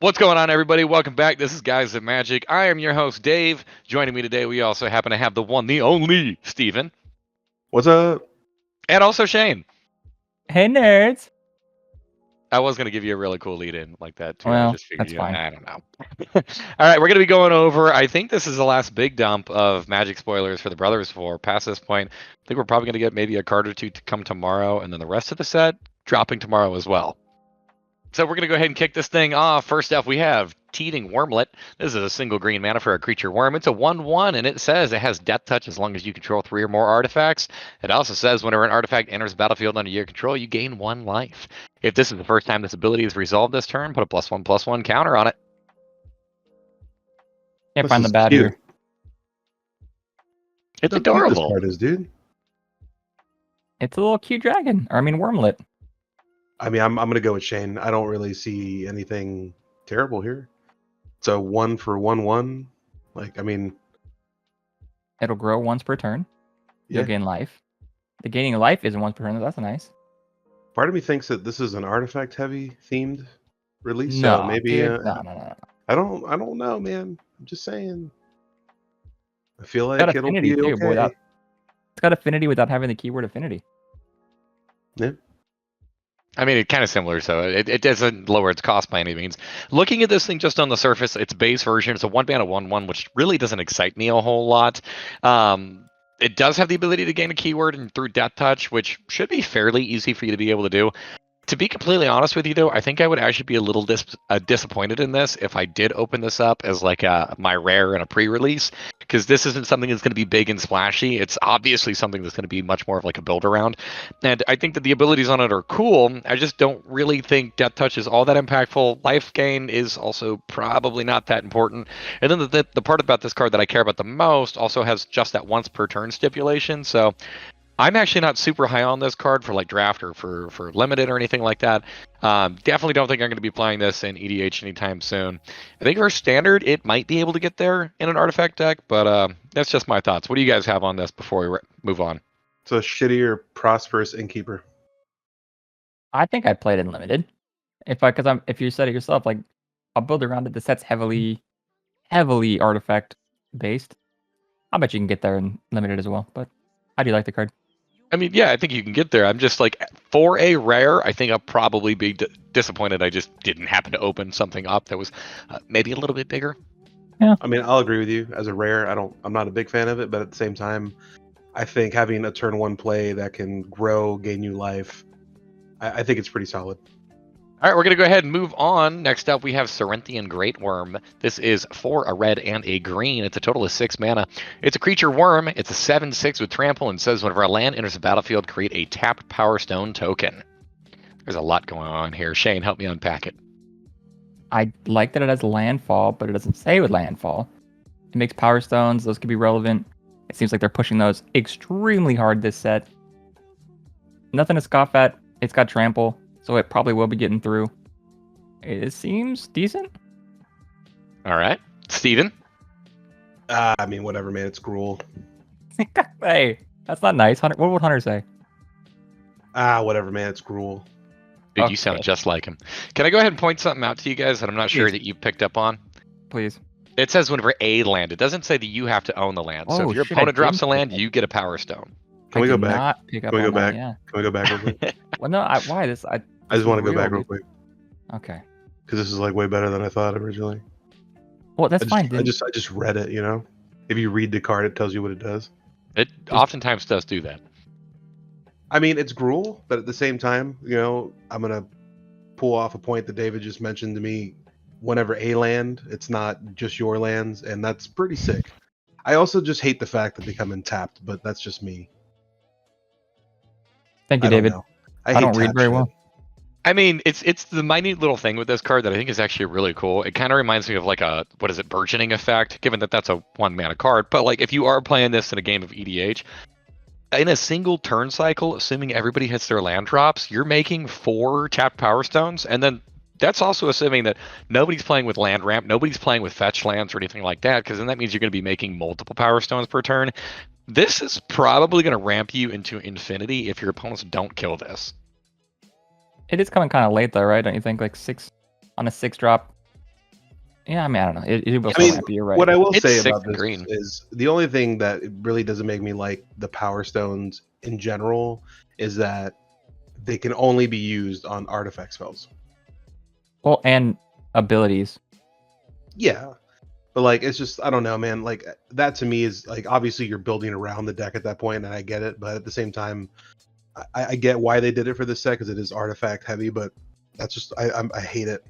What's going on, everybody? Welcome back. This is Guys of Magic. I am your host, Dave. Joining me today, we also happen to have the one, the only, Steven. What's up? And also Shane. Hey, nerds. I was going to give you a really cool lead-in like that, too. Well, I just figured that's fine. I don't know. All right, we're going to be going over, I think this is the last big dump of Magic spoilers for the Brothers 4. Past this point, I think we're probably going to get maybe a card or two to come tomorrow, and then the rest of the set dropping tomorrow as well. So we're going to go ahead and kick this thing off. First up, we have Teething Wurmlet. This is a single green mana for a creature worm. It's a 1/1, and it says it has Death Touch as long as you control 3 or more artifacts. It also says whenever an artifact enters the battlefield under your control, you gain 1 life. If this is the first time this ability is resolved this turn, put a +1/+1 counter on it. Can't find the bad here. It's How cute adorable. This card is, dude. It's a little cute dragon. Or, I mean, wormlet. I mean, I'm gonna go with Shane. I don't really see anything terrible here. It's a 1 for 1/1. Like, I mean, It'll grow once per turn. You'll yeah. gain life. The gaining life isn't once per turn. That's nice. Part of me thinks that this is an artifact-heavy themed release. No, so maybe dude, no. I don't know, man. I'm just saying. I feel like Got it'll affinity be too, okay. without, it's got affinity without having the keyword affinity. Yeah. I mean, it's kind of similar, so it doesn't lower its cost by any means. Looking at this thing just on the surface, its base version, it's a 1-mana 1/1, which really doesn't excite me a whole lot. It does have the ability to gain a keyword and through Death Touch, which should be fairly easy for you to be able to do. To be completely honest with you, though, I think I would actually be a little disappointed in this if I did open this up as like my rare and a pre-release, because this isn't something that's going to be big and splashy. It's obviously something that's going to be much more of like a build around, and I think that the abilities on it are cool. I just don't really think Death Touch is all that impactful. Life gain is also probably not that important, and then the part about this card that I care about the most also has just that once per turn stipulation, so I'm actually not super high on this card for like draft or for limited or anything like that. Definitely don't think I'm going to be playing this in EDH anytime soon. I think for standard, it might be able to get there in an artifact deck, but that's just my thoughts. What do you guys have on this before we move on? It's a shittier Prosperous Innkeeper. I think I'd play it in limited. If you said it yourself, like I'll build around it. The set's heavily artifact based. I bet you can get there in limited as well. But I do like the card. I mean, yeah, I think you can get there. I'm just like, for a rare, I think I'll probably be disappointed I just didn't happen to open something up that was maybe a little bit bigger. Yeah. I mean, I'll agree with you. As a rare, I'm not a big fan of it, but at the same time, I think having a turn 1 play that can grow, gain you life, I think it's pretty solid. All right, we're going to go ahead and move on. Next up, we have Sarinthian Greatwurm. This is for a red and a green. It's a total of 6 mana. It's a creature worm. It's a 7/6 with trample and says whenever a land enters the battlefield, create a tapped Power Stone token. There's a lot going on here. Shane, help me unpack it. I like that it has landfall, but it doesn't say with landfall. It makes power stones. Those could be relevant. It seems like they're pushing those extremely hard this set. Nothing to scoff at. It's got trample, so it probably will be getting through. It seems decent. All right. Steven? I mean, whatever, man. It's Gruul. Hey, that's not nice. Hunter, what would Hunter say? Whatever, man. It's Gruul. Dude, you sound just like him. Can I go ahead and point something out to you guys that I'm not sure that you picked up on? Please. It says whenever a land. It doesn't say that you have to own the land. So if your opponent drops a land, you get a Power Stone. Can we go back? Not pick up Can we on go back? That, yeah. Can we go back real quick? Well, no. Why this? I just want to go back real quick Okay. because this is like way better than I thought originally. Well, that's fine. I just read it. You know, if you read the card, it tells you what it does. It oftentimes does do that. I mean, it's Gruul, but at the same time, you know, I'm gonna pull off a point that David just mentioned to me. Whenever a land, it's not just your lands, and that's pretty sick. I also just hate the fact that they come in tapped, but that's just me. Thank you, David. I don't read very well. I mean, it's the minute little thing with this card that I think is actually really cool. It kind of reminds me of like a, what is it, burgeoning effect, given that that's a 1-mana card. But like if you are playing this in a game of EDH, in a single turn cycle, assuming everybody hits their land drops, you're making 4 tapped Power Stones, and then that's also assuming that nobody's playing with land ramp, nobody's playing with fetch lands or anything like that, because then that means you're going to be making multiple Power Stones per turn. This is probably going to ramp you into infinity if your opponents don't kill this. It is coming kind of late though, right? Don't you think? Like 6 on a 6 drop. Yeah, I mean, I don't know. It will I still mean, ramp, you're right. what I will It's say 6 about and this green. is the only thing that it really doesn't make me like the Power Stones in general is that they can only be used on artifact spells. Well, and abilities. Yeah. But like it's just I don't know, man. Like that to me is like obviously you're building around the deck at that point, and I get it. But at the same time, I get why they did it for this set because it is artifact heavy. But that's just I hate it.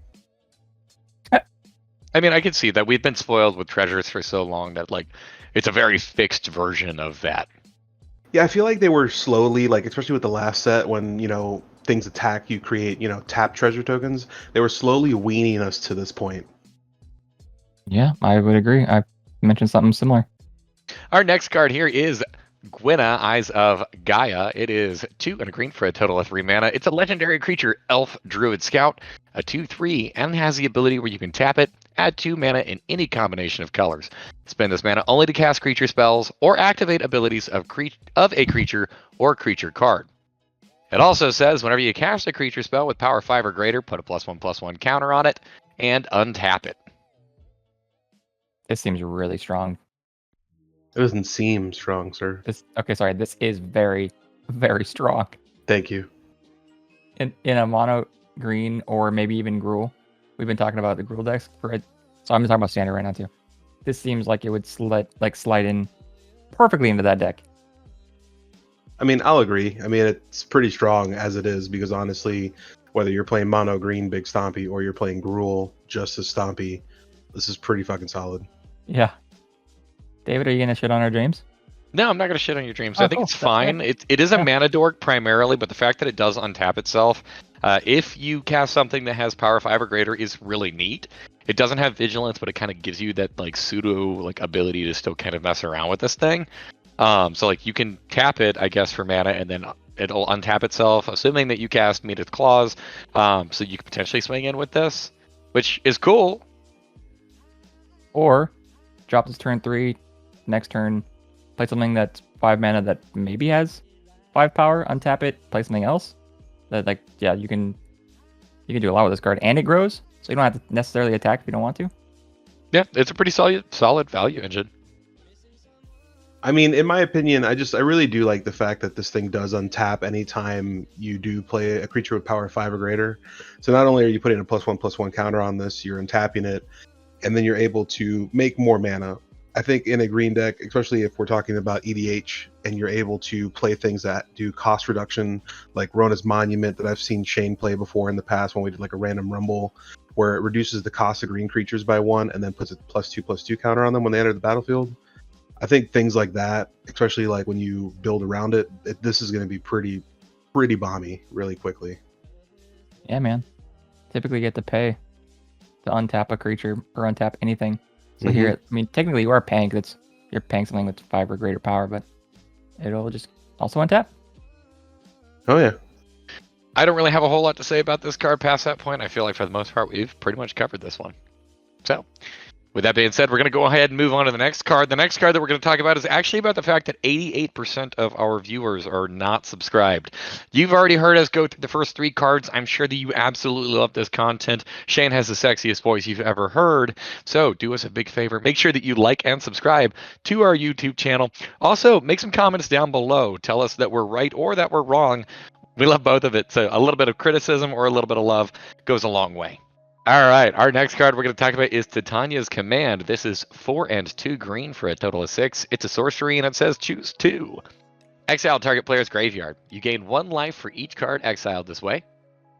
I mean, I can see that we've been spoiled with treasures for so long that like it's a very fixed version of that. Yeah, I feel like they were slowly like, especially with the last set when things attack, you create tap treasure tokens. They were slowly weaning us to this point. Yeah, I would agree. I mentioned something similar. Our next card here is Gwenna, Eyes of Gaea. It is 2 and a green for a total of 3 mana. It's a legendary creature, Elf Druid Scout, a 2/3, and has the ability where you can tap it, add 2 mana in any combination of colors. Spend this mana only to cast creature spells or activate abilities of a creature or creature card. It also says whenever you cast a creature spell with power 5 or greater, put a +1/+1 counter on it and untap it. This seems really strong. It doesn't seem strong, sir. This is very, very strong. Thank you. In a mono green or maybe even Gruul. We've been talking about the Gruul decks for it. So I'm talking about standard right now too. This seems like it would slide in perfectly into that deck. I mean, I'll agree. I mean, it's pretty strong as it is because honestly, whether you're playing mono green big stompy or you're playing Gruul just as stompy, this is pretty fucking solid. Yeah. David, are you gonna shit on our James? No, I'm not going to shit on your dreams. Oh, I think cool. it's That's fine. fair. It is a Yeah. mana dork primarily, but the fact that it does untap itself, if you cast something that has power 5 or greater, is really neat. It doesn't have vigilance, but it kind of gives you that like pseudo like ability to still kind of mess around with this thing. So like you can tap it, I guess, for mana, and then it'll untap itself, assuming that you cast Meateth Claws. So you could potentially swing in with this, which is cool. Or drop this turn 3, next turn, play something that's 5 mana that maybe has 5 power, untap it, play something else. That you can do a lot with this card, and it grows, so you don't have to necessarily attack if you don't want to. Yeah, it's a pretty solid value engine. I mean, in my opinion, I really do like the fact that this thing does untap anytime you do play a creature with power 5 or greater. So not only are you putting a +1/+1 counter on this, you're untapping it, and then you're able to make more mana. I think in a green deck, especially if we're talking about EDH, and you're able to play things that do cost reduction, like Rona's Monument that I've seen Shane play before in the past when we did like a random rumble, where it reduces the cost of green creatures by 1 and then puts a +2/+2 counter on them when they enter the battlefield. I think things like that, especially like when you build around it, this is going to be pretty bomby really quickly. Yeah, man. Typically you get to pay to untap a creature or untap anything. So here, I mean, technically you are paying because you're paying something with 5 or greater power, but it'll just also untap. Oh yeah. I don't really have a whole lot to say about this card past that point. I feel like for the most part, we've pretty much covered this one. So, with that being said, we're going to go ahead and move on to the next card. The next card that we're going to talk about is actually about the fact that 88% of our viewers are not subscribed. You've already heard us go through the first 3 cards. I'm sure that you absolutely love this content. Shane has the sexiest voice you've ever heard. So do us a big favor. Make sure that you like and subscribe to our YouTube channel. Also, make some comments down below. Tell us that we're right or that we're wrong. We love both of it. So a little bit of criticism or a little bit of love goes a long way. All right, our next card we're going to talk about is Titania's Command. This is 4 and 2 green for a total of 6. It's a sorcery and it says choose 2. Exile target player's graveyard. You gain 1 life for each card exiled this way.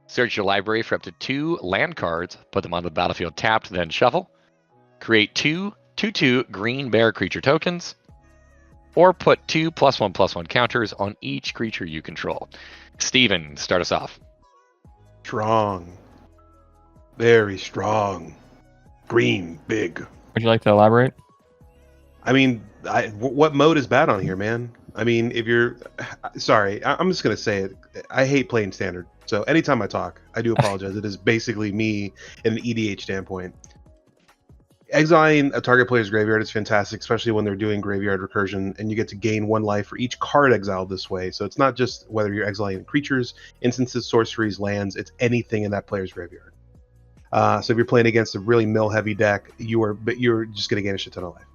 Search your library for up to 2 land cards. Put them on the battlefield tapped, then shuffle. Create 2 2/2 green bear creature tokens. Or put 2 +1/+1 counters on each creature you control. Steven, start us off. Strong. Very strong. Green, big. Would you like to elaborate? I mean, what mode is bad on here, man? I mean, if you're... Sorry, I'm just going to say it. I hate playing standard. So anytime I talk, I do apologize. It is basically me in an EDH standpoint. Exiling a target player's graveyard is fantastic, especially when they're doing graveyard recursion, and you get to gain 1 life for each card exiled this way. So it's not just whether you're exiling creatures, instances, sorceries, lands, it's anything in that player's graveyard. So if you're playing against a really mill-heavy deck, you're just going to gain a shit ton of life.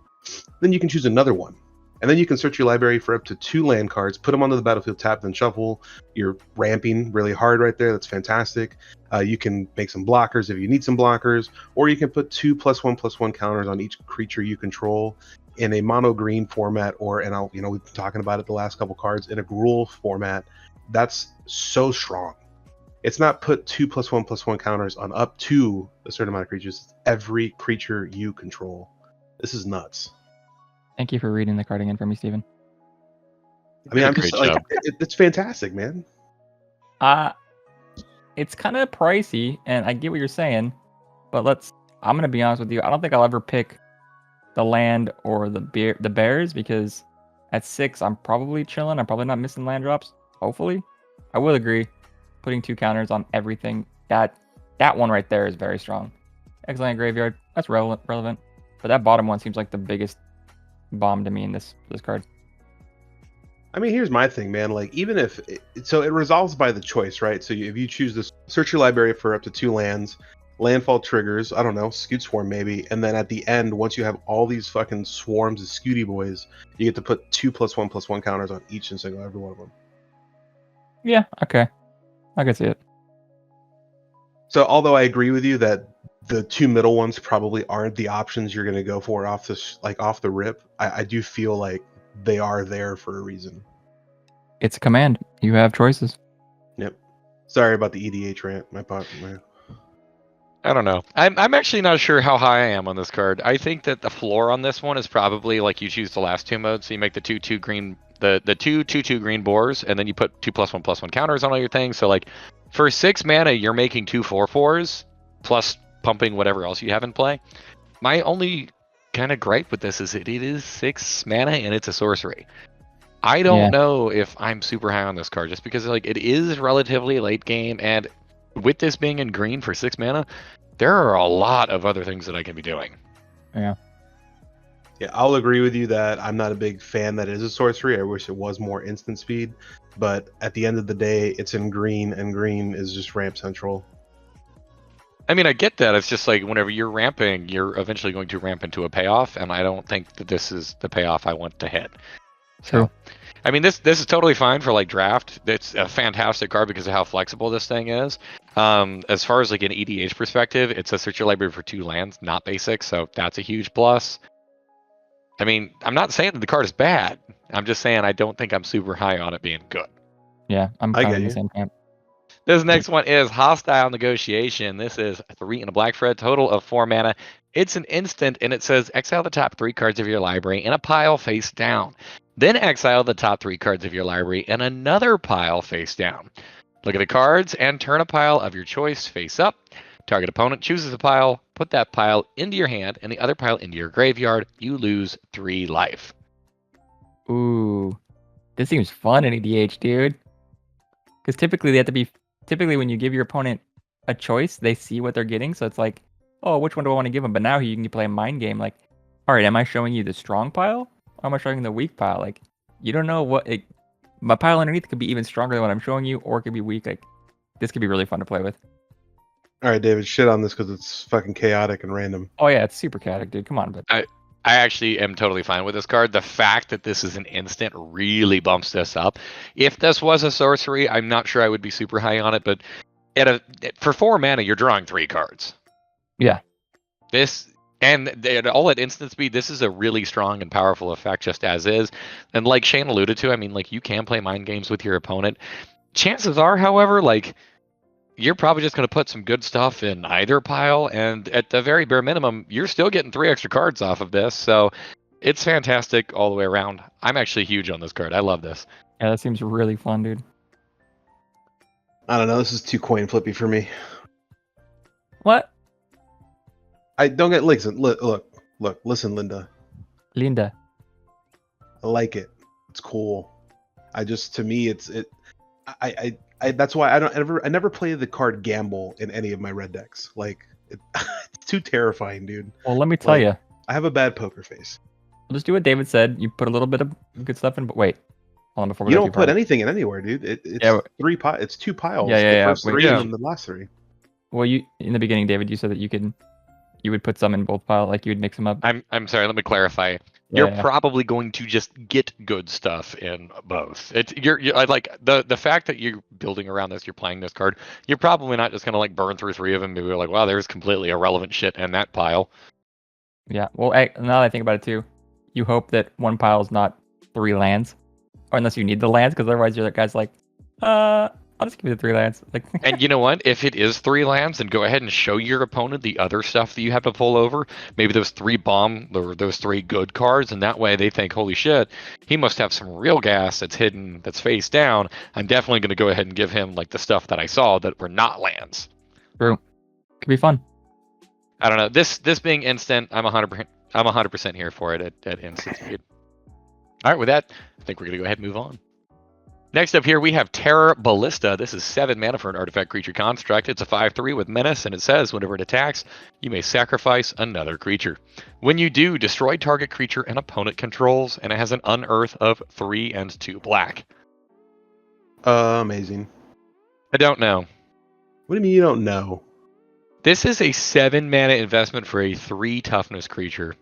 Then you can choose another one. And then you can search your library for up to 2 land cards, put them onto the battlefield tapped and shuffle. You're ramping really hard right there. That's fantastic. You can make some blockers if you need some blockers, or you can put 2 +1/+1 counters on each creature you control in a mono green format, or we've been talking about it the last couple cards, in a Gruul format. That's so strong. It's not put 2 +1/+1 counters on up to a certain amount of creatures. It's every creature you control. This is nuts. Thank you for reading the card again for me, Steven. I mean, I'm Great just like, job. it's fantastic, man. It's kind of pricey, and I get what you're saying, but I'm gonna be honest with you. I don't think I'll ever pick the land or the bears, because at 6 I'm probably chilling. I'm probably not missing land drops. Hopefully, I will agree. Putting 2 counters on everything, that one right there is very strong. Excellent Graveyard, that's relevant, but that bottom one seems like the biggest bomb to me in this card. I mean, here's my thing, man. Like, even if it resolves by the choice, right? So if you choose this, search your library for up to 2 lands, landfall triggers, I don't know, Scoot Swarm maybe, and then at the end, once you have all these fucking swarms of Scooty boys, you get to put 2 +1/+1 counters on each and every one of them. Yeah, okay, I can see it. So although I agree with you that the 2 middle ones probably aren't the options you're going to go for off the rip, I do feel like they are there for a reason. It's a command. You have choices. Yep. Sorry about the EDH rant. My I don't know. I'm actually not sure how high I am on this card. I think that the floor on this one is probably like you choose the last 2 modes. So you make the 2/2 green, the 2/2 green boars, and then you put 2 +1/+1 counters on all your things. So like for 6 mana, you're making 2 4/4s plus pumping whatever else you have in play. My only kind of gripe with this is it is 6 mana and it's a sorcery. I don't know if I'm super high on this card, just because like it is relatively late game, and with this being in green for 6 mana, there are a lot of other things that I can be doing. Yeah, I'll agree with you that I'm not a big fan that it is a sorcery. I wish it was more instant speed, but at the end of the day, it's in green, and green is just ramp central. I mean, I get that. It's just like whenever you're ramping, you're eventually going to ramp into a payoff, and I don't think that this is the payoff I want to hit. true. I mean, this is totally fine for like draft. It's a fantastic card because of how flexible this thing is. As far as like an EDH perspective, it's a search your library for 2 lands, not basic, so that's a huge plus. I mean, I'm not saying that the card is bad. I'm just saying I don't think I'm super high on it being good. Yeah, I'm kind of in the same camp. This next one is Hostile Negotiation. This is 3 and a black for a total of 4 mana. It's an instant, and it says exile the top 3 cards of your library in a pile face down. Then exile the top 3 cards of your library in another pile face down. Look at the cards and turn a pile of your choice face up. Target opponent chooses a pile, put that pile into your hand, and the other pile into your graveyard. You lose 3 life. Ooh, this seems fun in EDH, dude. Because typically when you give your opponent a choice, they see what they're getting. So it's like, oh, which one do I want to give them? But now you can play a mind game. Like, all right, am I showing you the strong pile? Or am I showing the weak pile? Like, you don't know my pile underneath could be even stronger than what I'm showing you, or it could be weak. Like, this could be really fun to play with. All right, David, shit on this because it's fucking chaotic and random. Oh yeah, it's super chaotic, dude. Come on, but I actually am totally fine with this card. The fact that this is an instant really bumps this up. If this was a sorcery, I'm not sure I would be super high on it, but for 4 mana, you're drawing 3 cards. Yeah. All at instant speed, this is a really strong and powerful effect just as is. And like Shane alluded to, I mean, like you can play mind games with your opponent. Chances are, however, like you're probably just going to put some good stuff in either pile, and at the very bare minimum, you're still getting 3 extra cards off of this. So it's fantastic all the way around. I'm actually huge on this card. I love this. Yeah, that seems really fun, dude. I don't know. This is too coin flippy for me. What? I don't get listen. Look. Listen, Linda. Linda. I like it. It's cool. To me, that's why I never play the card Gamble in any of my red decks. Like, it's too terrifying, dude. Well, let me tell you. I have a bad poker face. We'll just do what David said. You put a little bit of good stuff in, but wait. Hold on before we You go don't too put far. anything in anywhere, dude. It's 3 piles. It's 2 piles. Yeah. The first 3 and then the last 3. Well, you in the beginning, David, you said that you would put some in both piles, like you would mix them up. I'm sorry. Let me clarify. Yeah, You're probably going to just get good stuff in both. You're I like the fact that you're building around this, you're playing this card. You're probably not just gonna like burn through 3 of them and be like, wow, there's completely irrelevant shit in that pile. Yeah. Well, now that I think about it too, you hope that one pile is not 3 lands, or unless you need the lands, because otherwise you're the guy's like, I'll just give you the 3 lands. Like, And you know what? If it is 3 lands, then go ahead and show your opponent the other stuff that you have to pull over. Maybe those 3 bomb or those 3 good cards, and that way they think, holy shit, he must have some real gas that's hidden, that's face down. I'm definitely going to go ahead and give him like the stuff that I saw that were not lands. true. Could be fun. I don't know. This being instant, I'm 100% here for it at instant speed. All right, with that, I think we're going to go ahead and move on. Next up here, we have Terror Ballista. This is 7 mana for an artifact creature construct. It's a 5/3 with menace, and it says whenever it attacks, you may sacrifice another creature. When you do, destroy target creature an opponent controls, and it has an unearth of 3 and 2 black. Amazing. I don't know. What do you mean you don't know? This is a 7 mana investment for a 3 toughness creature.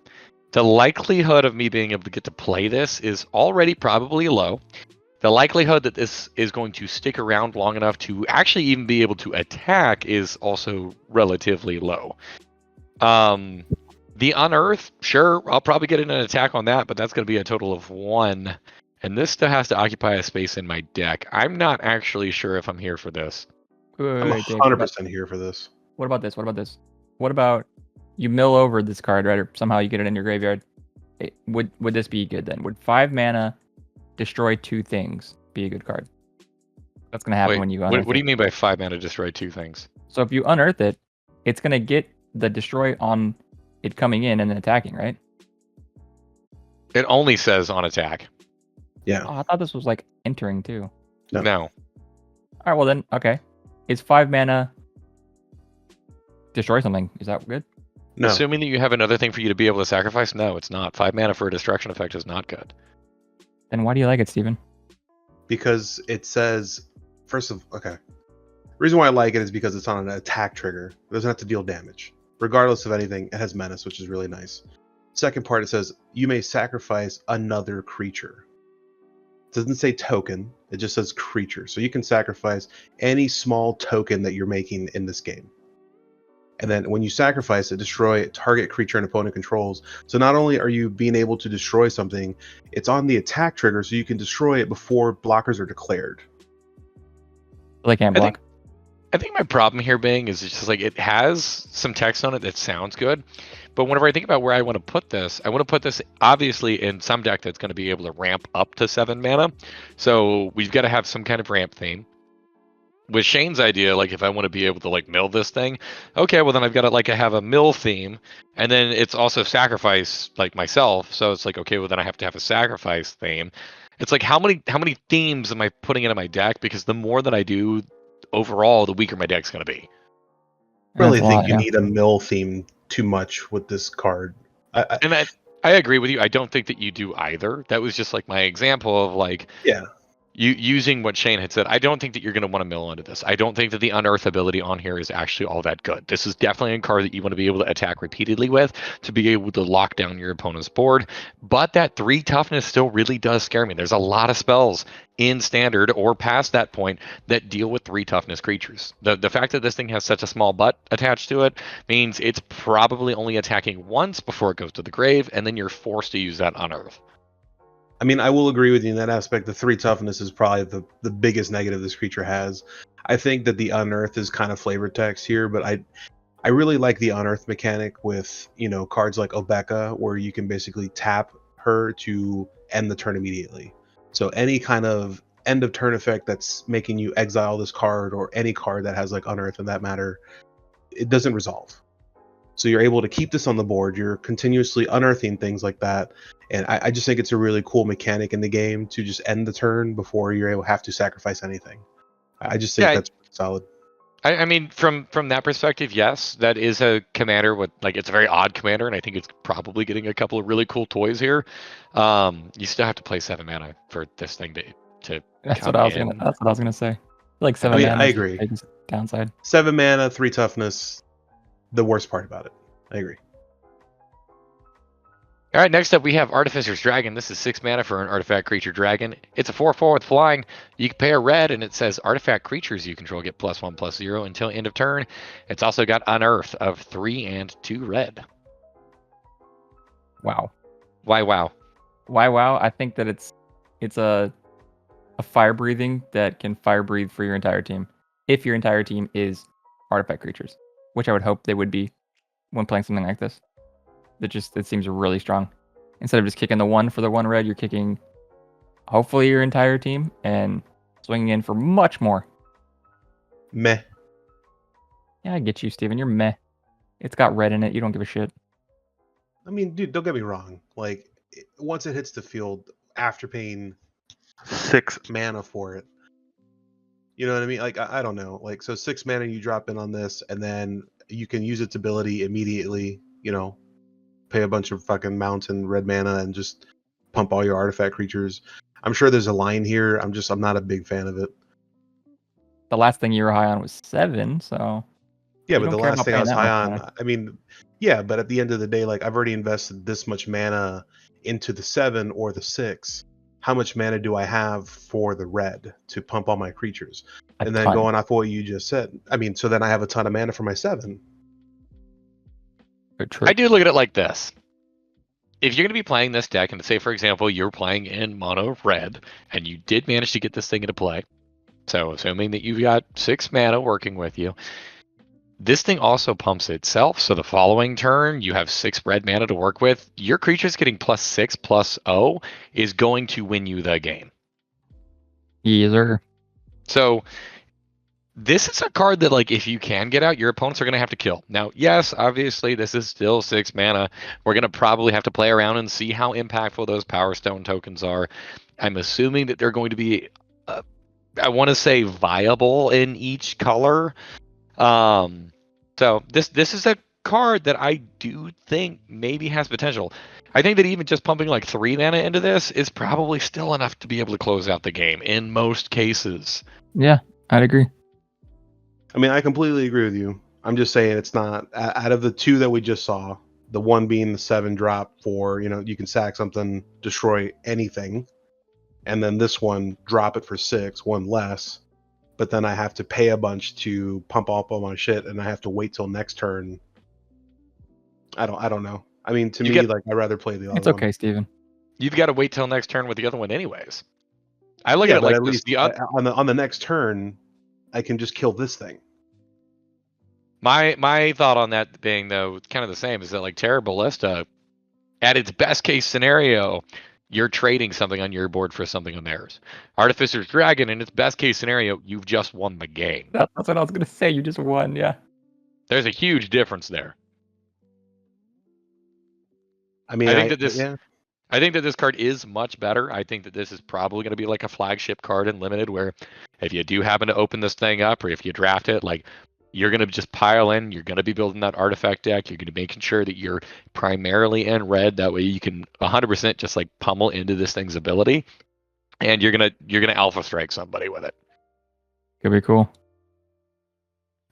The likelihood of me being able to get to play this is already probably low. The likelihood that this is going to stick around long enough to actually even be able to attack is also relatively low. The Unearth, sure, I'll probably get an attack on that, but that's going to be a total of 1. And this still has to occupy a space in my deck. I'm not actually sure if I'm here for this. I'm Wait, Dave, 100% here for this. What about this? What about this? What about you mill over this card, right? Or somehow you get it in your graveyard. Would this be good then? Would 5 mana destroy 2 things be a good card? That's gonna happen when you unearth what do you mean by 5 mana destroy 2 things? So if you unearth it, it's gonna get the destroy on it coming in and then attacking, right? It only says on attack. Yeah. Oh, I thought this was like entering too. No. All right, well then, okay. Is 5 mana destroy something? Is that good? No. Assuming that you have another thing for you to be able to sacrifice, no, it's not. 5 mana for a destruction effect is not good. Then why do you like it, Steven? Because it says, okay. The reason why I like it is because it's on an attack trigger. It doesn't have to deal damage. Regardless of anything, it has menace, which is really nice. Second part, it says, you may sacrifice another creature. It doesn't say token, it just says creature. So you can sacrifice any small token that you're making in this game. And then when you sacrifice it, destroy target creature and opponent controls. So not only are you being able to destroy something, it's on the attack trigger, so you can destroy it before blockers are declared. They can't block. I think my problem here being is it's just like it has some text on it that sounds good, but whenever I think about where I want to put this, I want to put this obviously in some deck that's going to be able to ramp up to 7 mana. So we've got to have some kind of ramp theme. With Shane's idea, like if I want to be able to like mill this thing, okay, well then I've got to like have a mill theme, and then it's also sacrifice like myself. So it's like, okay, well then I have to have a sacrifice theme. It's like how many themes am I putting into my deck? Because the more that I do, overall, the weaker my deck's going to be. I really think you need a mill theme too much with this card. I agree with you. I don't think that you do either. That was just like my example of like, yeah. You using what Shane had said, I don't think that you're going to want to mill into this. I don't think that the unearth ability on here is actually all that good. This is definitely a card that you want to be able to attack repeatedly with to be able to lock down your opponent's board. But that 3 toughness still really does scare me. There's a lot of spells in standard or past that point that deal with 3 toughness creatures. The fact that this thing has such a small butt attached to it means it's probably only attacking once before it goes to the grave, and then you're forced to use that unearth. I mean, I will agree with you in that aspect. The 3 toughness is probably the biggest negative this creature has. I think that the unearth is kind of flavor text here, but I really like the unearth mechanic with, cards like Obeka, where you can basically tap her to end the turn immediately. So any kind of end of turn effect that's making you exile this card, or any card that has like unearth in that matter, it doesn't resolve. So you're able to keep this on the board. You're continuously unearthing things like that. And I just think it's a really cool mechanic in the game to just end the turn before you're able to have to sacrifice anything. I just think that's solid. I mean, from that perspective, yes, that is a commander with it's a very odd commander, and I think it's probably getting a couple of really cool toys here. You still have to play 7 mana for this thing to That's come what I was in. gonna. That's what I was gonna say. Like 7 I mean, mana. I agree. Takes downside. 7 mana, 3 toughness. The worst part about it. I agree. All right, next up we have Artificer's Dragon. This is 6 mana for an artifact creature dragon. It's a 4/4 with flying. You can pay a red, and it says artifact creatures you control get +1/+0 until end of turn. It's also got Unearth of 3 and 2 red. Wow. Why wow? Why wow? I think that it's a fire breathing that can fire breathe for your entire team. If your entire team is artifact creatures, which I would hope they would be when playing something like this. It seems really strong. Instead of just kicking the 1 for the 1 red, you're kicking hopefully your entire team and swinging in for much more. Meh. Yeah, I get you, Steven. You're meh. It's got red in it. You don't give a shit. I mean, dude, don't get me wrong. Like, once it hits the field, after paying 6 mana for it, you know what I mean? Like, I don't know. Like, so 6 mana you drop in on this, and then you can use its ability immediately, you know, pay a bunch of fucking mountain red mana and just pump all your artifact creatures. I'm sure there's a line here. I'm not a big fan of it. The last thing you were high on was 7, so Yeah, You but don't the care last about thing I paying was that high much on, mana. I mean, yeah, but at the end of the day, like, I've already invested this much mana into the 7 or the 6. How much mana do I have for the red to pump all my creatures? a And then ton. going off what you just said, I mean, so then I have a ton of mana for my 7. True. I do look at it like this. If you're going to be playing this deck, and say, for example, you're playing in mono red, and you did manage to get this thing into play, so assuming that you've got 6 mana working with you, this thing also pumps itself. So the following turn, you have 6 red mana to work with. Your creature's getting +6/+0 is going to win you the game. Yes, sir. So this is a card that, like, if you can get out, your opponents are going to have to kill. Now, yes, obviously, this is still 6 mana. We're going to probably have to play around and see how impactful those Power Stone tokens are. I'm assuming that they're going to be, I want to say, viable in each color. So this is a card that I do think maybe has potential. I think that even just pumping like 3 mana into this is probably still enough to be able to close out the game in most cases. Yeah, I'd agree. I mean, I completely agree with you. I'm just saying it's not, out of the 2 that we just saw, the one being the 7 drop for, you know, you can sack something, destroy anything, and then this one, drop it for 6, 1 less, but then I have to pay a bunch to pump up all my shit, and I have to wait till next turn. I don't know. I mean, to me, like, I'd rather play the other It's okay, Steven. You've got to wait till next turn with the other one anyways. I look Yeah, at it but like at this. least on the next turn, I can just kill this thing. My thought on that being, though, kind of the same, is that, like, Terra Ballista, at its best case scenario, you're trading something on your board for something on theirs. Artificer's Dragon, in its best case scenario, you've just won the game. That's what I was going to say. You just won, yeah. There's a huge difference there. I mean, I think that this card is much better. I think that this is probably going to be like a flagship card in Limited, where if you do happen to open this thing up, or if you draft it, like, you're going to just pile in. You're going to be building that artifact deck. You're going to be making sure that you're primarily in red. That way you can 100% just, like, pummel into this thing's ability, and you're gonna alpha strike somebody with it. Could be cool.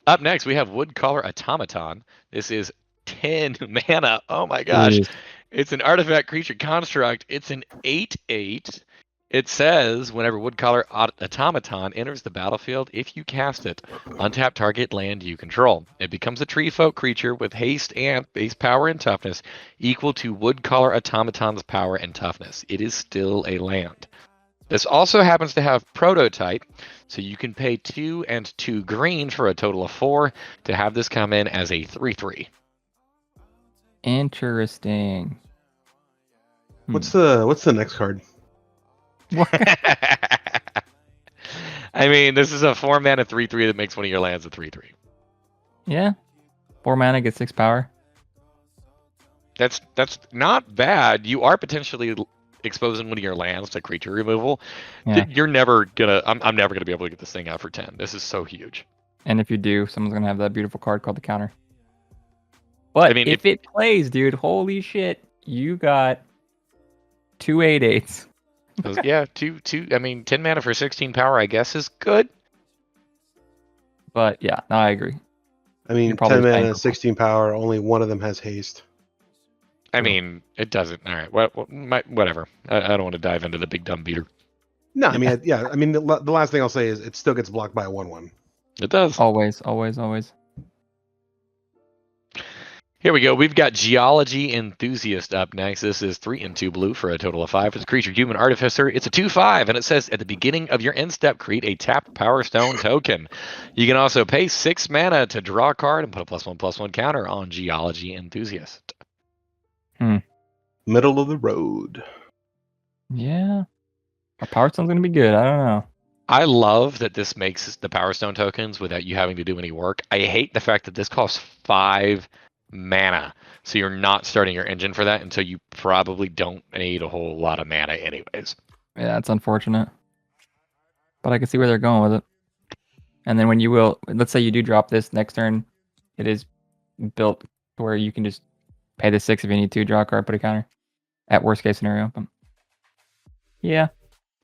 Up next, we have Woodcaller Automaton. This is 10 mana. Oh my gosh. Jeez. It's an artifact creature construct. It's an 8/8. It says, whenever Woodcaller Automaton enters the battlefield, if you cast it, untap target land you control. It becomes a tree folk creature with haste and base power and toughness equal to Woodcaller Automaton's power and toughness. It is still a land. This also happens to have prototype, so you can pay 2 and 2 green for a total of 4 to have this come in as a 3/3. Interesting. What's the next card? I mean, this is a 4 mana 3/3 that makes one of your lands a 3/3. Yeah. 4 mana, get 6 power. That's not bad. You are potentially exposing one of your lands to creature removal. Yeah. You're never gonna. I'm never gonna be able to get this thing out for 10. This is so huge. And if you do, someone's going to have that beautiful card called the counter. But I mean, if it plays, dude, holy shit, you got 2 8/8s. Yeah, two. I mean, 10 mana for 16 power, I guess, is good. But yeah, no, I agree. I mean, You're probably 10 just playing mana, for 16 power. Only one of them has haste. I mean, it doesn't. All right, whatever. I don't want to dive into the big dumb beater. No, I mean, yeah. I mean, the last thing I'll say is it still gets blocked by a 1/1. It does. always, always, always. Here we go. We've got Geology Enthusiast up next. This is 3 and 2 blue for a total of 5. It's a creature, human Artificer. It's a 2/5, and it says at the beginning of your end step, create a tapped Power Stone token. You can also pay 6 mana to draw a card and put a +1/+1 counter on Geology Enthusiast. Middle of the road. Yeah. Our Power Stone's gonna be good. I don't know. I love that this makes the Power Stone tokens without you having to do any work. I hate the fact that this costs 5 mana. So you're not starting your engine for that until you probably don't need a whole lot of mana anyways. Yeah, it's unfortunate. But I can see where they're going with it. And then when you will, let's say you do drop this next turn, it is built to where you can just pay the 6 if you need to, draw a card, put a counter. At worst case scenario. But yeah.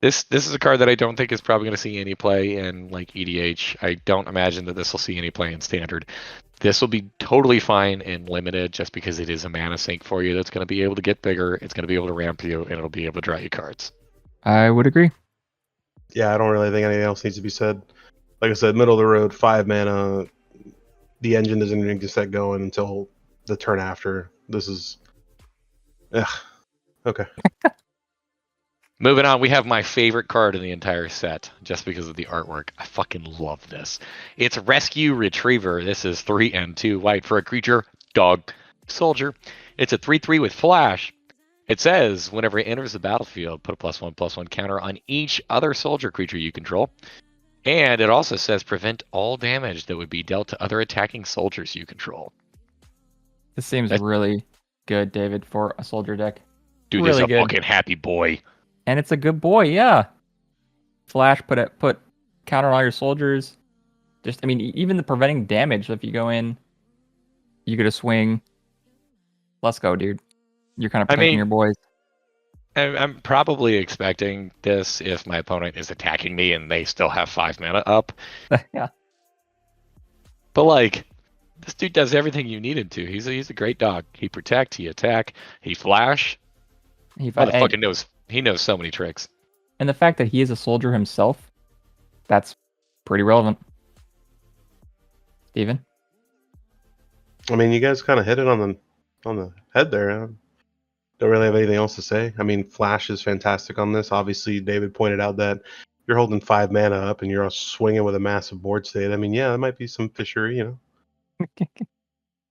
This is a card that I don't think is probably going to see any play in like EDH. I don't imagine that this will see any play in Standard. This will be totally fine in Limited just because it is a mana sink for you that's going to be able to get bigger, it's going to be able to ramp you, and it'll be able to draw you cards. I would agree. Yeah, I don't really think anything else needs to be said. Like I said, middle of the road, 5 mana. The engine doesn't even get set going until the turn after. This is... Ugh. Okay. Moving on, we have my favorite card in the entire set, just because of the artwork. I fucking love this. It's Rescue Retriever. This is 3 and 2 white for a creature, dog, soldier. It's a 3/3 with flash. It says, whenever it enters the battlefield, put a +1/+1 counter on each other soldier creature you control. And it also says, prevent all damage that would be dealt to other attacking soldiers you control. This seems really good, David, for a soldier deck. Dude, really this is a good. fucking happy boy. And it's a good boy, yeah. Flash, put counter on all your soldiers. Just, I mean, even the preventing damage. If you go in, you get a swing. Let's go, dude. You're kind of protecting your boys. I'm probably expecting this if my opponent is attacking me and they still have 5 mana up. Yeah. But like, this dude does everything you need him to. He's a great dog. He protect, he attack, he flash. Motherfucking knows. He knows so many tricks. And the fact that he is a soldier himself, that's pretty relevant. Steven? I mean, you guys kind of hit it on the head there. I don't really have anything else to say. I mean, Flash is fantastic on this. Obviously, David pointed out that you're holding 5 mana up and you're swinging with a massive board state. I mean, yeah, that might be some fishery, you know.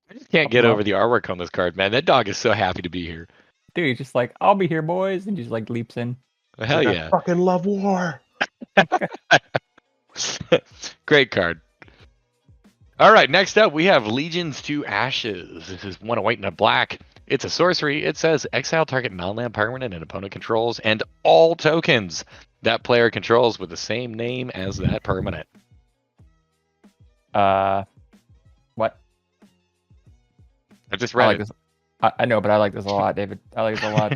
I just can't get over the artwork on this card, man. That dog is so happy to be here. Dude, he's just like, I'll be here, boys, and just like leaps in. Hell like, yeah. I fucking love war. Great card. All right, next up we have Legions to Ashes. This is 1 white and a black. It's a sorcery. It says exile target non-land permanent an opponent controls and all tokens that player controls with the same name as that permanent. What? I just read like it. this. I know, but I like this a lot, David. I like this a lot.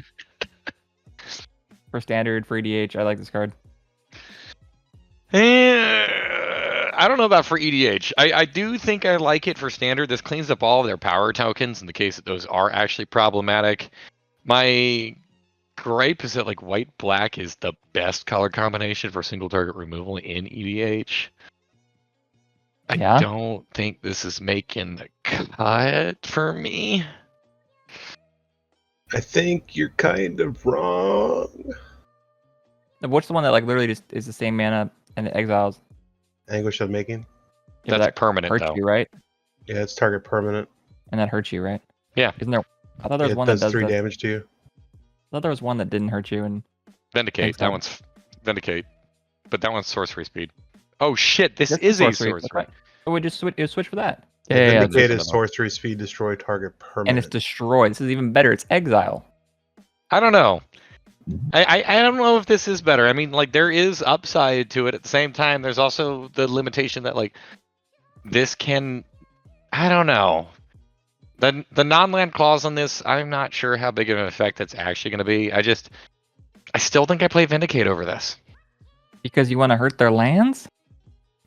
For Standard, for EDH, I like this card. I don't know about for EDH. I do think I like it for Standard. This cleans up all of their power tokens in the case that those are actually problematic. My gripe is that like white-black is the best color combination for single target removal in EDH. I don't think this is making the cut for me. I think you're kind of wrong. What's the one that like literally just is the same mana and it exiles? Anguish of Making. Yeah, That's that permanent, hurts though. you, right? Yeah, it's target permanent. And that hurts you, right? Yeah. Isn't there? I thought there was It one does that does 3 that. damage to you. I thought there was one that didn't hurt you and Vindicate. so. That one's Vindicate. But that one's sorcery speed. Oh shit, this That's is a sorcery. sorcery. Oh, it just switch for that. Vindicate that's is sorcery speed, destroy target permanent. And it's destroyed. This is even better. It's exile. I don't know. I don't know if this is better. I mean, like, there is upside to it. At the same time, there's also the limitation that, like, this can... I don't know. The non-land clause on this, I'm not sure how big of an effect that's actually going to be. I still think I play Vindicate over this. Because you want to hurt their lands?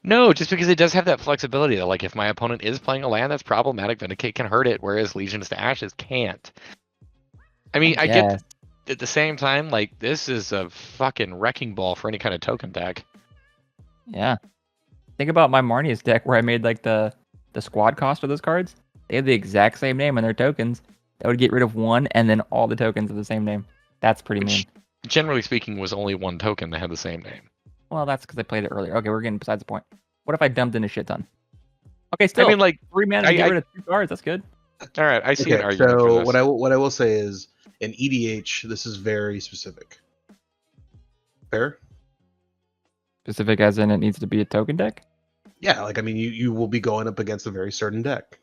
No, just because it does have that flexibility that, like, if my opponent is playing a land that's problematic, Vindicate can hurt it, whereas Legions to Ashes can't. I mean, I get guess. at the same time, like, this is a fucking wrecking ball for any kind of token deck. Yeah. Think about my Marnius deck where I made like the squad cost of those cards. They have the exact same name in their tokens. That would get rid of one and then all the tokens of the same name. That's pretty mean. Which, generally speaking, was only one token that had the same name. Well, that's because I played it earlier. Okay, we're getting besides the point. What if I dumped in a shit ton? Okay, still. I mean, like, 3 mana to get rid of 2 cards. That's good. all right, I see an Okay, argument for so this. what I will say is in EDH, this is very specific. Fair? Specific as in it needs to be a token deck? Yeah, like I mean, you will be going up against a very certain deck.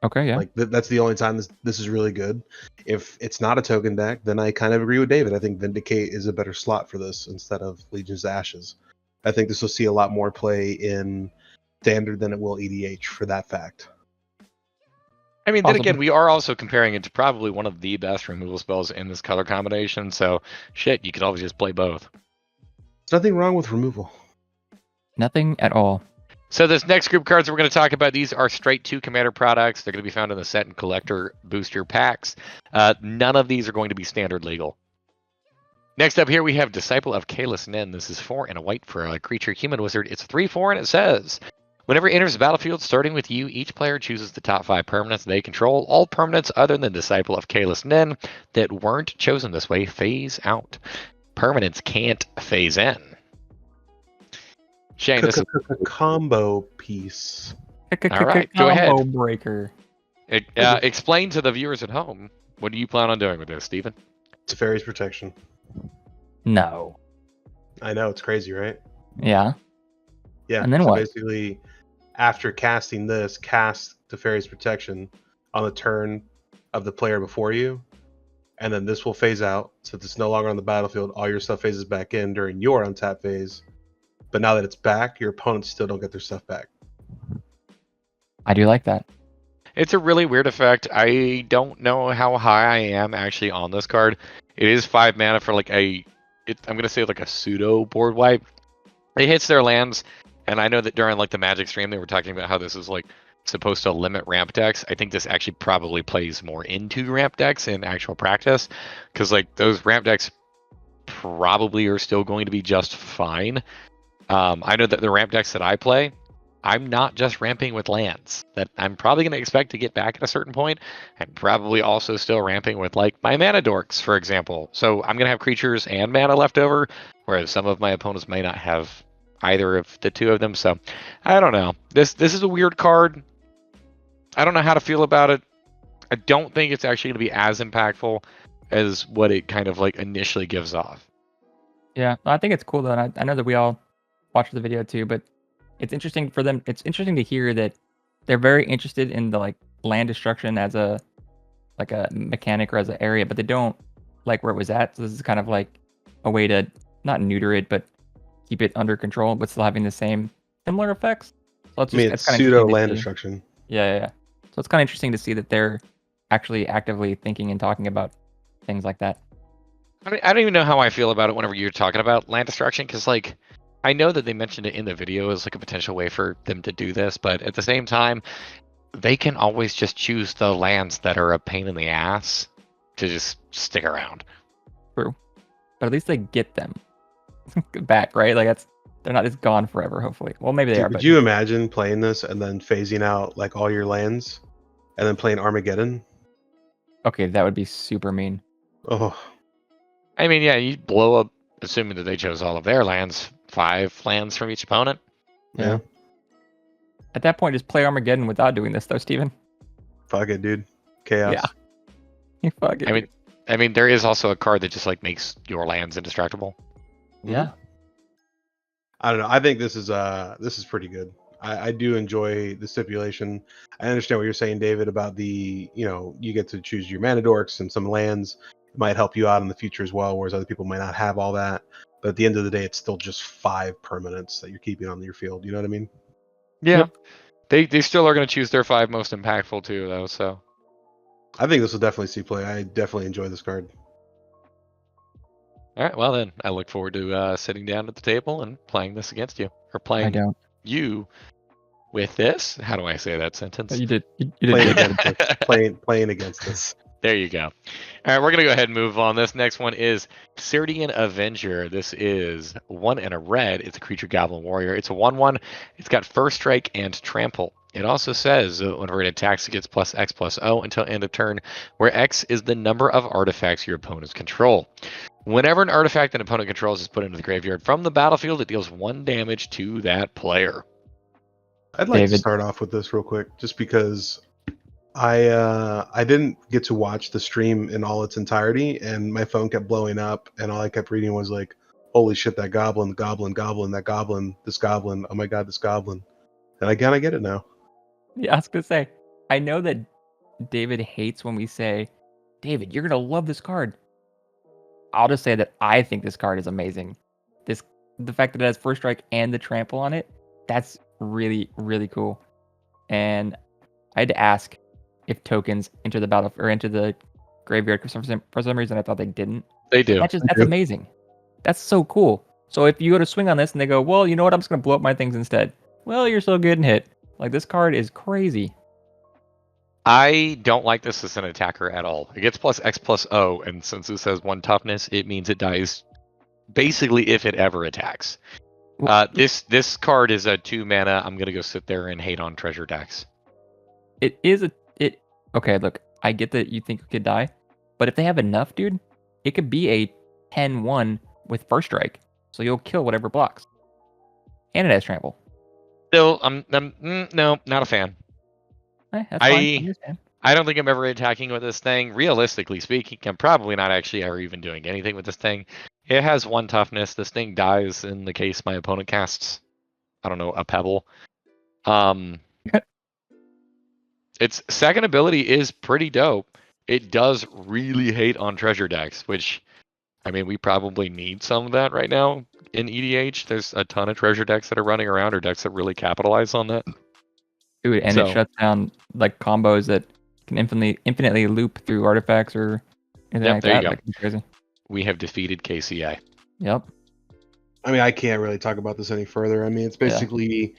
Okay, yeah. Like that's the only time this is really good. If it's not a token deck, then I kind of agree with David. I think Vindicate is a better slot for this instead of Legion's Ashes. I think this will see a lot more play in Standard than it will EDH for that fact. I mean, then Possibly. again, we are also comparing it to probably one of the best removal spells in this color combination, so shit, you could always just play both. There's nothing wrong with removal. Nothing at all. So this next group of cards we're going to talk about, these are straight 2 Commander products. They're going to be found in the set and collector booster packs. None of these are going to be standard legal. Next up here we have Disciple of Caelus Nin. This is 4 and a white for a creature human wizard. It's 3/4 and it says, whenever it enters the battlefield starting with you, each player chooses the top 5 permanents they control. All permanents other than Disciple of Caelus Nin that weren't chosen this way phase out. Permanents can't phase in. Shane, this is Combo piece. All right, go ahead. Combo breaker. Explain to the viewers at home, what do you plan on doing with this, Steven? Teferi's Protection. No. I know, it's crazy, right? Yeah. Yeah. And then so what? Basically, after casting this, cast Teferi's Protection on the turn of the player before you, and then this will phase out. Since it's no longer on the battlefield, all your stuff phases back in during your untap phase. But now that it's back, your opponents still don't get their stuff back. I do like that. It's a really weird effect. I don't know how high I am actually on this card. It is 5 mana for like I'm going to say like a pseudo board wipe. It hits their lands, and I know that during like the Magic stream they were talking about how this is like supposed to limit ramp decks. I think this actually probably plays more into ramp decks in actual practice, because like those ramp decks probably are still going to be just fine. I know that the ramp decks that I play, I'm not just ramping with lands that I'm probably going to expect to get back at a certain point. I'm probably also still ramping with like my mana dorks, for example. So I'm going to have creatures and mana left over, whereas some of my opponents may not have either of the two of them. So I don't know. This is a weird card. I don't know how to feel about it. I don't think it's actually going to be as impactful as what it kind of like initially gives off. Yeah, I think it's cool though. And I know that we all watched the video too, but it's interesting for them. It's interesting to hear that they're very interested in the like land destruction as a mechanic or as an area, but they don't like where it was at. So this is kind of like a way to not neuter it, but keep it under control, but still having the same similar effects. So it's It's kinda pseudo interesting to land see. destruction. Yeah. So it's kind of interesting to see that they're actually actively thinking and talking about things like that. I mean, I don't even know how I feel about it whenever you're talking about land destruction, because like I know that they mentioned it in the video as like a potential way for them to do this, but at the same time, they can always just choose the lands that are a pain in the ass to just stick around. True, but at least they get them back, right? Like they're not just gone forever. Hopefully, well, maybe they Dude, are. would But you imagine playing this and then phasing out like all your lands and then playing Armageddon? okay, that would be super mean. Oh, I mean, yeah, you blow up, assuming that they chose all of their lands, 5 lands from each opponent. yeah. At that point, just play Armageddon without doing this, though, Steven. Fuck it, dude. Chaos. Yeah. You fuck it. I mean, there is also a card that just like makes your lands indestructible. Yeah. I don't know. I think this is pretty good. I do enjoy the stipulation. I understand what you're saying, David, about the, you get to choose your mana dorks and some lands. It might help you out in the future as well, whereas other people might not have all that. But at the end of the day, it's still just 5 permanents that you're keeping on your field. You know what I mean? Yeah. Yep. They still are going to choose their 5 most impactful too, though. So I think this will definitely see play. I definitely enjoy this card. all right, well then, I look forward to sitting down at the table and playing this against you, or I playing don't. you with this. How do I say that sentence? You did good, Playing David. against us. Playing against us. There you go. All right, we're gonna go ahead and move on. This next one is Sardian Avenger. This is 1 and a red. It's a creature goblin warrior. It's a 1/1. It's got first strike and trample. It also says whenever it attacks, it gets +X/+O until end of turn, where X is the number of artifacts your opponents control. Whenever an artifact an opponent controls is put into the graveyard from the battlefield, it deals 1 damage to that player. I'd like to David. start off with this real quick, just because I didn't get to watch the stream in all its entirety, and my phone kept blowing up, and all I kept reading was like, "Holy shit, that goblin, goblin, goblin, that goblin, this goblin, oh my god, this goblin," and I kind of get it now. Yeah, I was gonna say, I know that David hates when we say, David, you're gonna love this card. I'll just say that I think this card is amazing. The fact that it has first strike and the trample on it, that's really, really cool. And I had to ask if tokens enter the battle or enter the graveyard because for some reason I thought they didn't. They do. That's amazing. That's so cool. So if you go to swing on this and they go, well, you know what, I'm just gonna blow up my things instead. Well, you're so good and hit. Like, this card is crazy. I don't like this as an attacker at all. It gets +X/+O, and since it says 1 toughness, it means it dies basically if it ever attacks. This card is a 2 mana. I'm gonna go sit there and hate on treasure decks. Okay, look, I get that you think it could die, but if they have enough, dude, it could be a 10/1 with first strike. So you'll kill whatever blocks. And it has trample. Still, no, not a fan. That's fine. I don't think I'm ever attacking with this thing. Realistically speaking, I'm probably not actually ever even doing anything with this thing. It has 1 toughness. This thing dies in the case my opponent casts, I don't know, a pebble. Its second ability is pretty dope. It does really hate on treasure decks, which, I mean, we probably need some of that right now in EDH. There's a ton of treasure decks that are running around, or decks that really capitalize on that. Dude, and it shuts down like combos that can infinitely loop through artifacts or anything like there that. you go. Like, crazy. We have defeated KCI. Yep. I mean, I can't really talk about this any further. I mean, it's basically,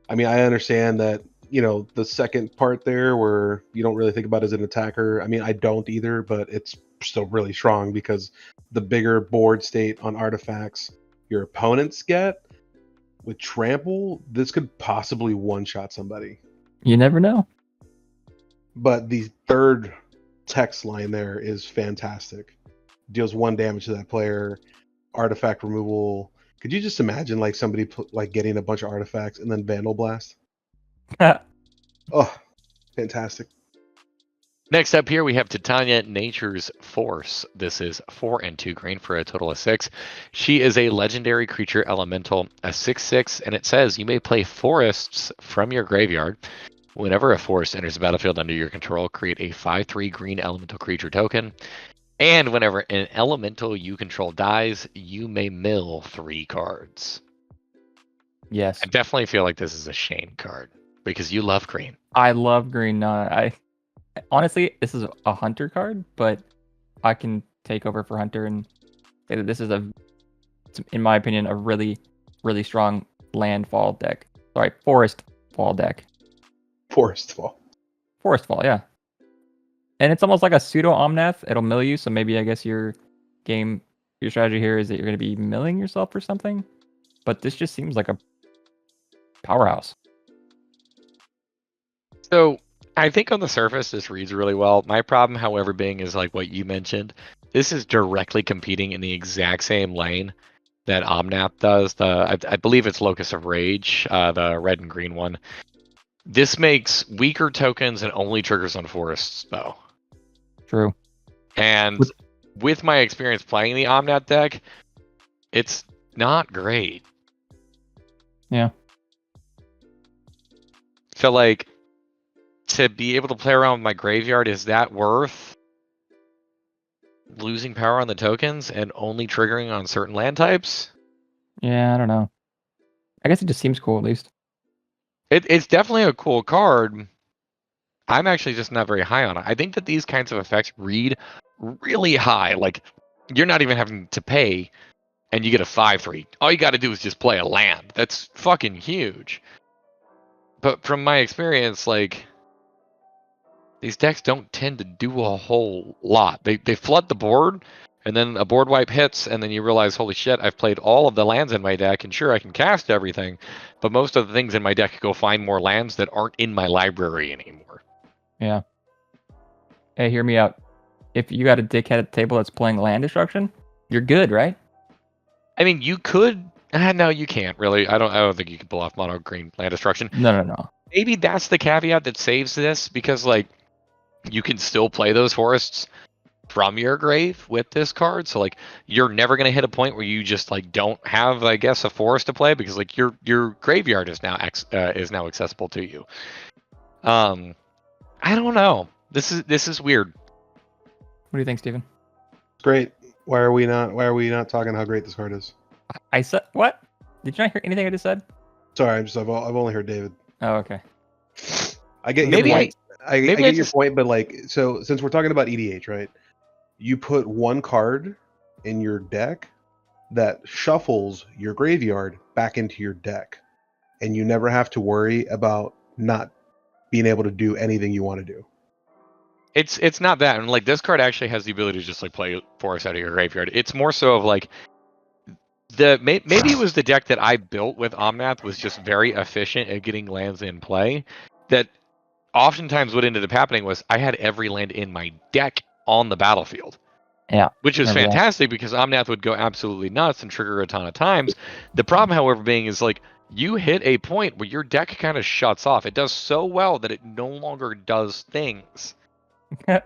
I mean, I understand that, you know, the second part there where you don't really think about it as an attacker. I mean, I don't either, but it's still really strong because the bigger board state on artifacts your opponents get with trample, this could possibly one-shot somebody. You never know. But the third text line there is fantastic. Deals 1 damage to that player, artifact removal. Could you just imagine like somebody like getting a bunch of artifacts and then Vandal Blast? Oh, fantastic. Next up here, we have Titania Nature's Force. This is 4 and 2 green for a total of 6. She is a legendary creature elemental, a 6/6, and it says you may play forests from your graveyard. Whenever a forest enters the battlefield under your control, create a 5/3 green elemental creature token. And whenever an elemental you control dies, you may mill 3 cards. Yes. I definitely feel like this is a Shane card because you love green. I love green. No, honestly, this is a hunter card, but I can take over for hunter and say that this is in my opinion, a really, really strong landfall deck. Sorry, forest fall deck. Forest fall, yeah. And it's almost like a pseudo Omnath. It'll mill you, so maybe I guess your strategy here is that you're going to be milling yourself or something. But this just seems like a powerhouse. So I think on the surface this reads really well. My problem, however, being is like what you mentioned. This is directly competing in the exact same lane that Omnath does. I believe it's Locus of Rage, the red and green one. This makes weaker tokens and only triggers on forests, though. True. And with my experience playing the Omnath deck, it's not great. Yeah. So, like, to be able to play around with my graveyard, is that worth losing power on the tokens and only triggering on certain land types? Yeah, I don't know. I guess it just seems cool, at least. It's definitely a cool card. I'm actually just not very high on it. I think that these kinds of effects read really high. Like, you're not even having to pay and you get a 5/3. All you got to do is just play a land. That's fucking huge. But from my experience, like, these decks don't tend to do a whole lot. They flood the board, and then a board wipe hits, and then you realize, holy shit, I've played all of the lands in my deck, and sure, I can cast everything, but most of the things in my deck go find more lands that aren't in my library anymore. Yeah. Hey, hear me out. If you got a dickhead at the table that's playing land destruction, you're good, right? I mean, you could. No, you can't really. I don't think you can pull off mono green land destruction. No. Maybe that's the caveat that saves this, because like you can still play those forests from your grave with this card. So like you're never gonna hit a point where you just like don't have, I guess, a forest to play, because like your graveyard is now accessible to you. I don't know. This is weird. What do you think, Steven? Great. Why are we not talking how great this card is? I said what? Did you not hear anything I just said? Sorry, I've only heard David. Oh, okay. I get Maybe your point. I get your just point, but like, so since we're talking about EDH, right? You put one card in your deck that shuffles your graveyard back into your deck, and you never have to worry about not being able to do anything you want to do. It's not that, and like this card actually has the ability to just like play forest out of your graveyard. It's more so of like maybe it was the deck that I built with Omnath was just very efficient at getting lands in play. That oftentimes what ended up happening was I had every land in my deck on the battlefield. Yeah. Which was remember that. fantastic because Omnath would go absolutely nuts and trigger a ton of times. The problem, however, being is like you hit a point where your deck kind of shuts off. It does so well that it no longer does things. It's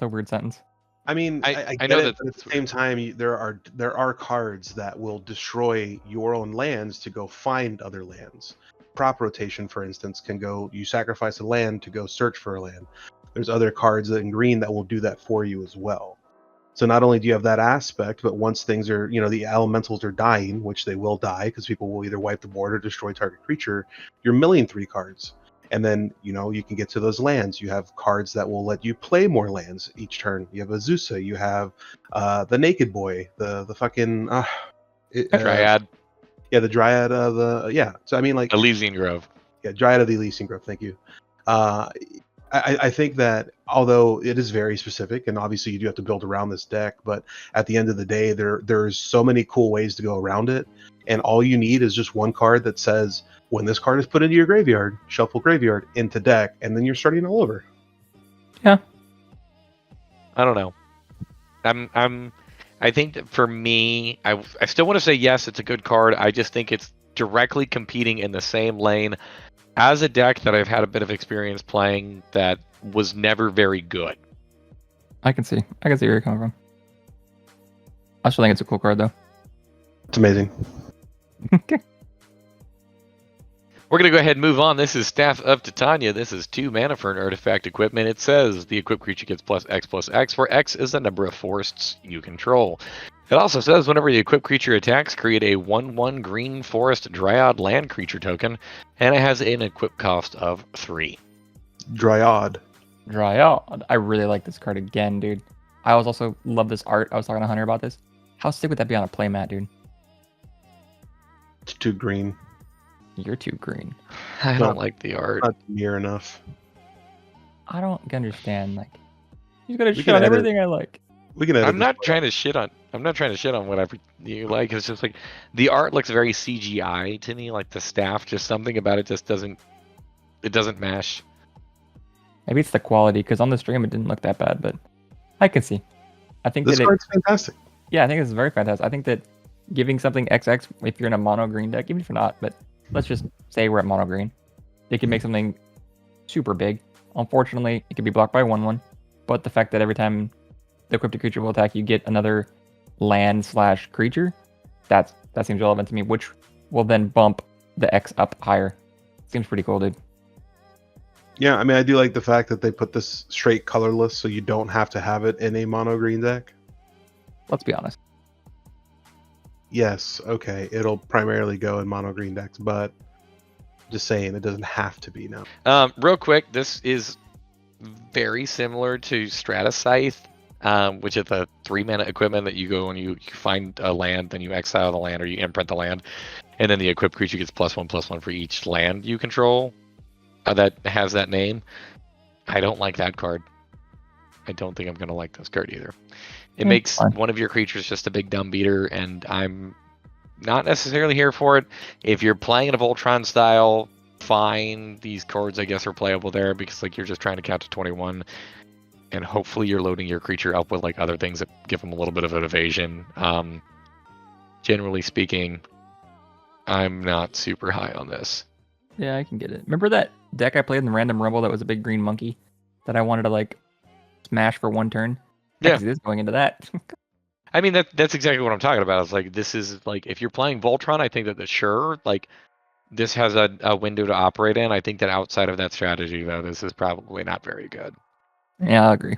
a weird sentence. I mean, I know get that it, but at the same time, there are cards that will destroy your own lands to go find other lands. Crop rotation, for instance, can go. You sacrifice a land to go search for a land. There's other cards in green that will do that for you as well. So not only do you have that aspect, but once things are, the elementals are dying, which they will die because people will either wipe the board or destroy target creature, you're milling 3 cards. And then, you can get to those lands. You have cards that will let you play more lands each turn. You have Azusa, you have the Naked Boy, the fucking... Dryad. Yeah, the Dryad of the... Yeah, so I mean, like... Elysian Grove. Yeah, Dryad of the Elysian Grove, thank you. I think that although it is very specific, and obviously you do have to build around this deck, but at the end of the day, there's so many cool ways to go around it, and all you need is just one card that says, when this card is put into your graveyard, shuffle graveyard into deck, and then you're starting all over. Yeah. I don't know. I think that for me, I still want to say yes, it's a good card. I just think it's directly competing in the same lane as a deck that I've had a bit of experience playing that was never very good. I can see where you're coming from. I still think it's a cool card, though. It's amazing. Okay. We're going to go ahead and move on. This is Staff of Titania. This is 2 mana for an artifact equipment. It says the equipped creature gets +X/+X, where X is the number of forests you control. It also says whenever the equipped creature attacks, create a 1/1 green forest dryad land creature token, and it has an equip cost of 3. Dryad. I really like this card again, dude. I also love this art. I was talking to Hunter about this. How sick would that be on a playmat, dude? It's too green. You're too green. I don't like the art. Not near enough. I don't understand. Like, he's gonna We shit can on edit. everything I like. We can edit I'm this not part trying to shit on whatever you like. It's just like the art looks very CGI to me. Like the staff, just something about it just doesn't mash. Maybe it's the quality, because on the stream it didn't look that bad, but I can see. I think This that card's fantastic. I think this is very fantastic. I think that giving something XX if you're in a mono green deck, even if you're not, but let's just say we're at mono green, they can make something super big. Unfortunately, it can be blocked by 1/1, but the fact that every time the equipped creature will attack, you get another land/creature, that seems relevant to me, which will then bump the X up higher. Seems pretty cool, dude. Yeah, I mean, I do like the fact that they put this straight colorless, so you don't have to have it in a mono green deck. Let's be honest. Yes, okay, it'll primarily go in mono green decks, but just saying, it doesn't have to be now. Real quick, this is very similar to Stratus Scythe. which is a 3-mana equipment that you go and you find a land, then you exile the land or you imprint the land, and then the equipped creature gets +1/+1 for each land you control that has that name. I don't like that card. I don't think I'm going to like this card either. It makes fine. one of your creatures just a big dumb beater, and I'm not necessarily here for it. If you're playing in a Voltron style, fine. These cards, I guess, are playable there because like you're just trying to count to 21, and hopefully you're loading your creature up with like other things that give them a little bit of an evasion. Generally speaking, I'm not super high on this. Yeah, I can get it. Remember that deck I played in the Random Rumble that was a big green monkey that I wanted to like smash for one turn? I Yeah. can see this going into that. I mean, that's exactly what I'm talking about. It's like, this is like, if you're playing Voltron, I think that sure, like, this has a window to operate in. I think that outside of that strategy, though, this is probably not very good. Yeah, I agree.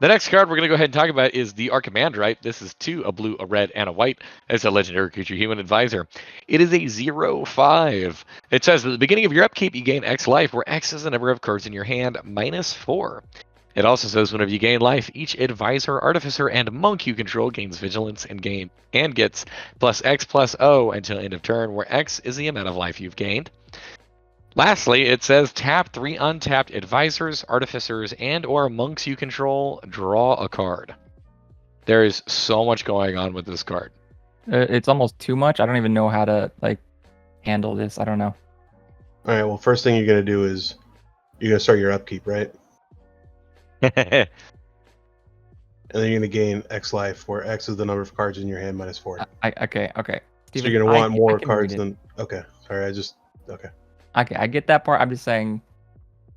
The next card we're going to go ahead and talk about is the Archimandrite. This is 2, a blue, a red, and a white. It's a legendary creature, human advisor. It is a 0/5. It says at the beginning of your upkeep, you gain X life, where X is the number of cards in your hand, -4. It also says whenever you gain life, each advisor, artificer, and monk you control gains vigilance and gets +X+0 until end of turn, where X is the amount of life you've gained. Lastly, it says tap 3 untapped advisors, artificers, and or monks you control, draw a card. There is so much going on with this card. It's almost too much. I don't even know how to like handle this. I don't know. All right. Well, first thing you're gonna do is you're gonna start your upkeep, right? And then you're gonna gain X life, where X is the number of cards in your hand -4. Okay. So Steven, you're gonna want I more can cards read it. than. Okay. Sorry. Okay. Okay, I get that part. I'm just saying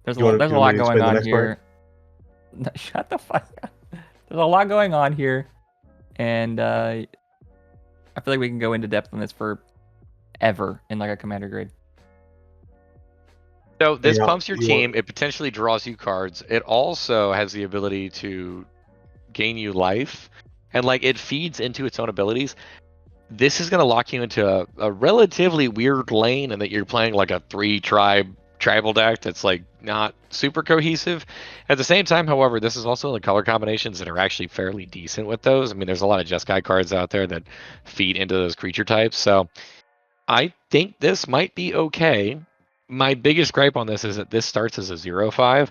there's a You lot, wanna- there's a you want lot me to going explain the on next part? here. No, shut the fuck up. There's a lot going on here, and I feel like we can go into depth on this for ever in like a commander grade. So this Yeah, pumps your you team. want- It potentially draws you cards. It also has the ability to gain you life, and like it feeds into its own abilities. This is going to lock you into a relatively weird lane, and that you're playing like a 3-tribal deck that's like not super cohesive. At the same time, however, this is also the color combinations that are actually fairly decent with those. I mean, there's a lot of Jeskai cards out there that feed into those creature types, so I think this might be okay. My biggest gripe on this is that this starts as a 0/5,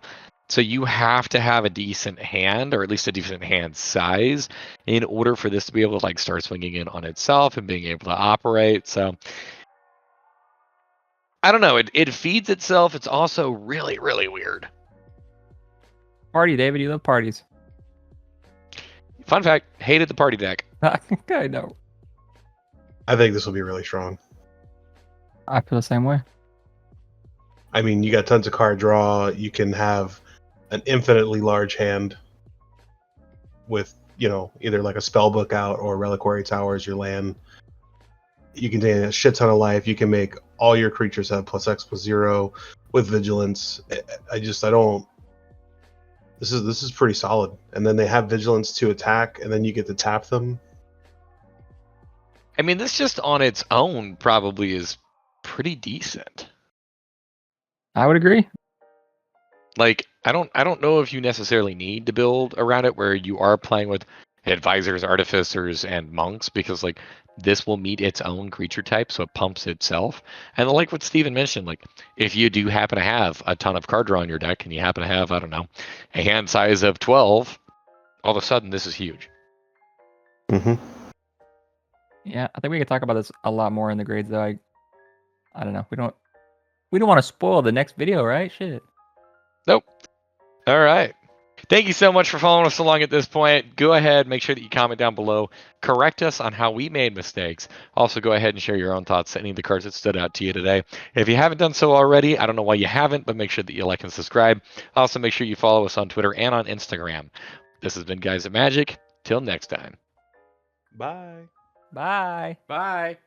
so you have to have a decent hand, or at least a decent hand size, in order for this to be able to like start swinging in on itself and being able to operate. So I don't know. It feeds itself. It's also really, really weird. Party, David. You love parties. Fun fact: hated the party deck. I know. I think this will be really strong. I feel the same way. I mean, you got tons of card draw. You can have an infinitely large hand with, either like a spell book out or Reliquary Tower as your land. You can gain a shit ton of life. You can make all your creatures have +X+0 with vigilance. I don't. This is pretty solid. And then they have vigilance to attack, and then you get to tap them. I mean, this just on its own probably is pretty decent. I would agree. Like, I don't know if you necessarily need to build around it where you are playing with advisors, artificers, and monks, because like this will meet its own creature type, so it pumps itself. And like what Steven mentioned, like if you do happen to have a ton of card draw in your deck and you happen to have, I don't know, a hand size of 12, all of a sudden this is huge. Mm-hmm. Yeah, I think we could talk about this a lot more in the grades, though. I don't know. We don't want to spoil the next video, right? Shit. Nope. All right. Thank you so much for following us along at this point. Go ahead, make sure that you comment down below. Correct us on how we made mistakes. Also, go ahead and share your own thoughts on any of the cards that stood out to you today. If you haven't done so already, I don't know why you haven't, but make sure that you like and subscribe. Also, make sure you follow us on Twitter and on Instagram. This has been Guys at Magic. Till next time. Bye. Bye. Bye.